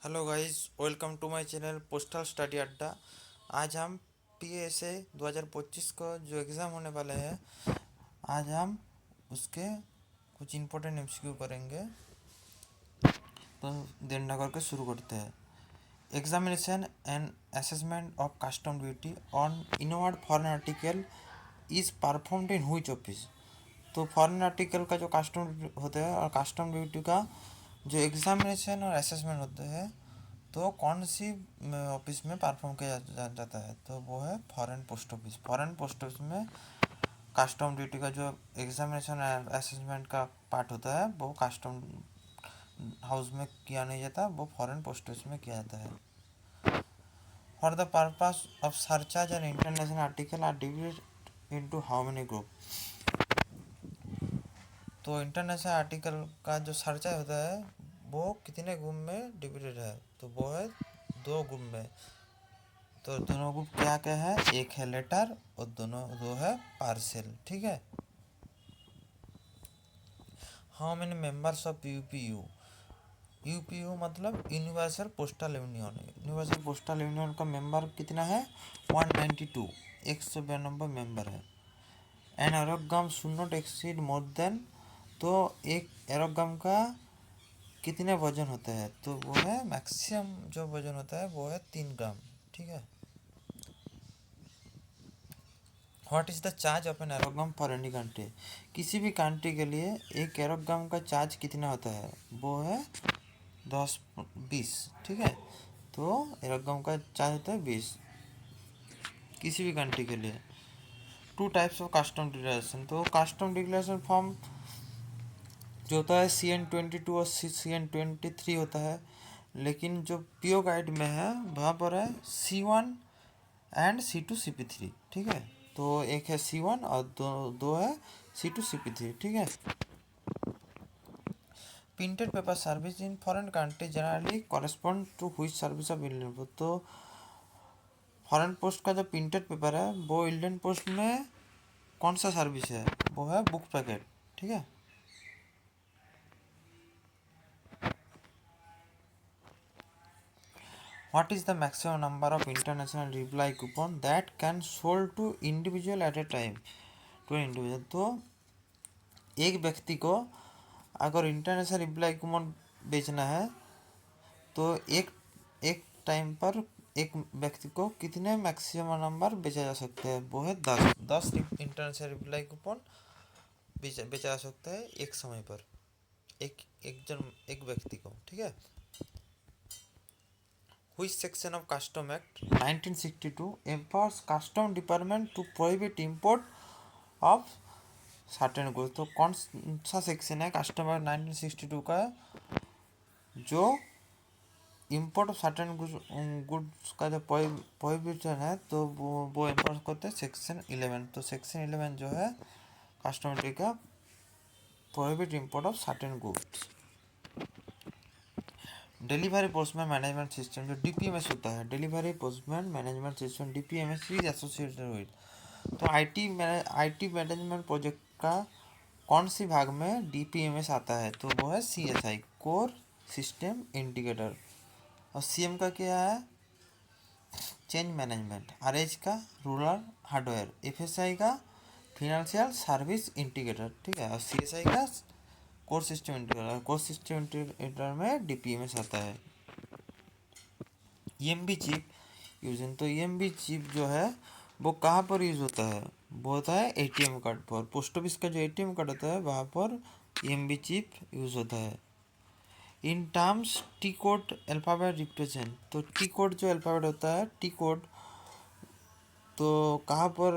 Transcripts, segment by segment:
Hello guys, welcome to my channel postal study Adda. आज हम PSA 2025 को जो एग्ज़ाम होने वाले हैं, आज हम उसके कुछ इम्पोर्टेंट एमसीक्यू करेंगे। तो देर न करके शुरू करते हैं। Examination and assessment of custom duty on inward foreign article is performed in which office. तो फॉरेन आर्टिकल का जो कस्टम होता है और कस्टम ड्यूटी का जो एग्जामिनेशन और असेसमेंट होते हैं, तो कौन सी ऑफिस में परफॉर्म किया जाता है, तो वो है foreign post office. Foreign post office में कस्टम ड्यूटी का जो एग्जामिनेशन असेसमेंट का पार्ट होता है, वो कस्टम हाउस में किया नहीं जाता, वो फॉरेन पोस्ट ऑफिस में किया जाता है। For the purpose of searches and international article are divided into how many group. तो इंटरनेशनल आर्टिकल का जो सर्चा होता है, वो कितने ग्रुप में डिवाइडेड है, तो वो है 2 ग्रुप में। तो दोनों ग्रुप क्या क्या है, एक है लेटर और दो है पार्सल। ठीक है। How many members of UPU. UPU मतलब universal postal union. Universal postal union का मेंबर कितना है, 192, 192 मेंबर है। An aerogram should not exceed more than, तो एक एरोग्राम का कितने वजन होता है, तो वो है मैक्सिमम जो वजन होता है वो है 3 ग्राम। ठीक है। What is the charge of an aerogram for any country. किसी भी कंट्री के लिए एक एरोग्राम का चार्ज कितना होता है, वो है 10-20। ठीक है। तो एरोग्राम का चार्ज होता है 20 किसी भी कंट्री के लिए। 2 टाइप्स ऑफ कस्टम डिक्लेरेशन। तो कस्टम डिक्लेरेशन फॉर्म जो होता है CN-22 और CN-23 होता है, लेकिन जो पीओ गाइड में है वहाँ पर है C1 एंड C2 CP3। ठीक है। तो एक है C1 और दो है C2 CP3। ठीक है। Printed paper service in foreign country generally correspond to हुई सर्विस ऑफ इंडियन पोस्ट। तो फॉरेन पोस्ट का जो प्रिंटेड पेपर है, वो इंडियन पोस्ट में कौन सा सर्विस है, वो है बुक पैकेट। ठीक है। What is the maximum number of international reply coupon that can sold to individual at a time, to an individual। तो एक व्यक्ति को अगर इंटरनेशनल रिप्लाई कूपन बेचना है, तो एक एक टाइम पर एक व्यक्ति को कितने मैक्सिमम नंबर बेचा जा सकते हैं, वो है 10 इंटरनेशनल रिप्लाई कूपन बेचा जा सकता है एक समय पर, एक व्यक्ति को। ठीक है। Which section of Custom Act 1962 empowers custom department to prohibit import of certain goods। तो कौन सा सेक्शन है कस्टम एक्ट 1962 का, जो इम्पोर्ट ऑफ सर्टेन गुड्स का जो प्रोहिबिशन है, तो वो इम्पोर्ट करते हैं सेक्शन 11। तो सेक्शन 11 जो है कस्टम ड्यूटी का, prohibit import of certain goods. Delivery postman management system जो DPMS होता है, delivery postman management system DPMS is associated with. तो आईटी मैनेजमेंट प्रोजेक्ट का कौन सी भाग में DPMS आता है, तो वो है CSI, कोर सिस्टम इंटीग्रेटर। और CM का क्या है, चेंज मैनेजमेंट। RH का रूरल हार्डवेयर। FSI का फिनेंशियल सर्विस इंटीग्रेटर। ठीक है। और CSI का core system integrator. Core system integrator में DPMS आता है। EMB chip use. तो EMB चिप जो है वो कहाँ पर यूज़ होता है, वो होता है ATM कार्ड पर। पोस्ट ऑफिस का जो ATM कार्ड होता है, वहाँ पर EMB चिप यूज़ होता है। In terms T code alphabet represent. तो टी कोड जो अल्फ़ाबेट होता है, टी कोड तो कहाँ पर,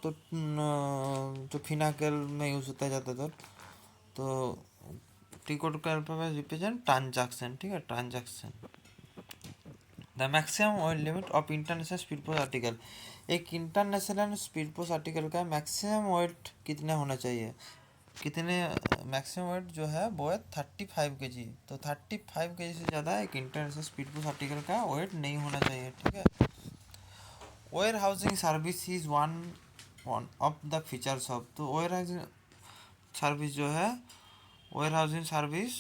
तो जो फिनाकेल में यूज़ होता है ज़्यादातर। तो टी कोड का अल्फ़ाबेट रिप्रेजेंट ट्रांजैक्शन। ठीक है, transaction. The maximum oil limit of international speed post article. एक इंटरनेशनल स्पीड पोस्ट आर्टिकल का मैक्सिमम वेट कितना होना चाहिए, कितने मैक्सिमम वेट जो है वो है 35 kg। तो 35 kg से ज़्यादा एक इंटरनेशनल स्पीड पोस्ट आर्टिकल का वेट नहीं होना चाहिए। ठीक है। Warehousing service is one of the features of. तो वेयर हाउसिंग सर्विस जो है, वेयर हाउसिंग सर्विस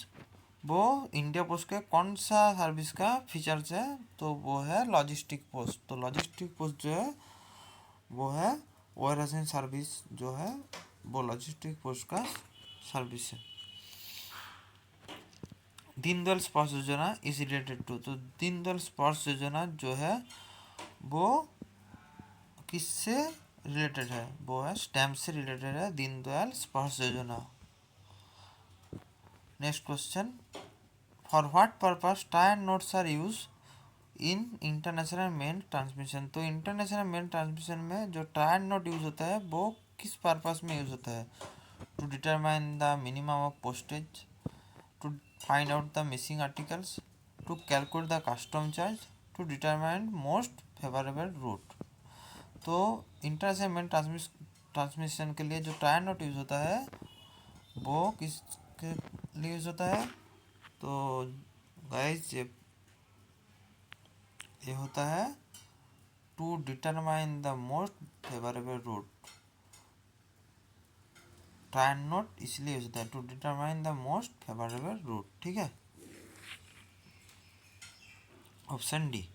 वो इंडिया पोस्ट के कौन सा सर्विस का फीचर्स है, तो वो है लॉजिस्टिक पोस्ट। तो लॉजिस्टिक पोस्ट जो है वो है वेयर हाउसिंग सर्विस, जो है वो लॉजिस्टिक पोस्ट का सर्विस है। दीनदयाल स्पर्श योजना इज रिलेटेड टू, तो दीनदयाल स्पर्श योजना जो है वो किससे रिलेटेड है, वो है स्टैम्प से रिलेटेड है Deendayal Sparsh Yojana. Next question, for what purpose tie and notes are use in international mail transmission. तो इंटरनेशनल मेल ट्रांसमिशन में जो टाई एंड नोट यूज होता है वो किस पर्पस में यूज होता है, to determine the minimum of postage, to find out the missing articles, to calculate the custom charge, to determine most favourable route. तो इंटरनेशनल मेल ट्रांसमिशन के लिए जो टाई एंड नोट यूज होता है वो किसके लिए यूज होता है, तो गाइस ये होता है to determine the most favourable route. Tie and note इसलिए यूज होता है to determine the most favourable route, ठीक है। Option D.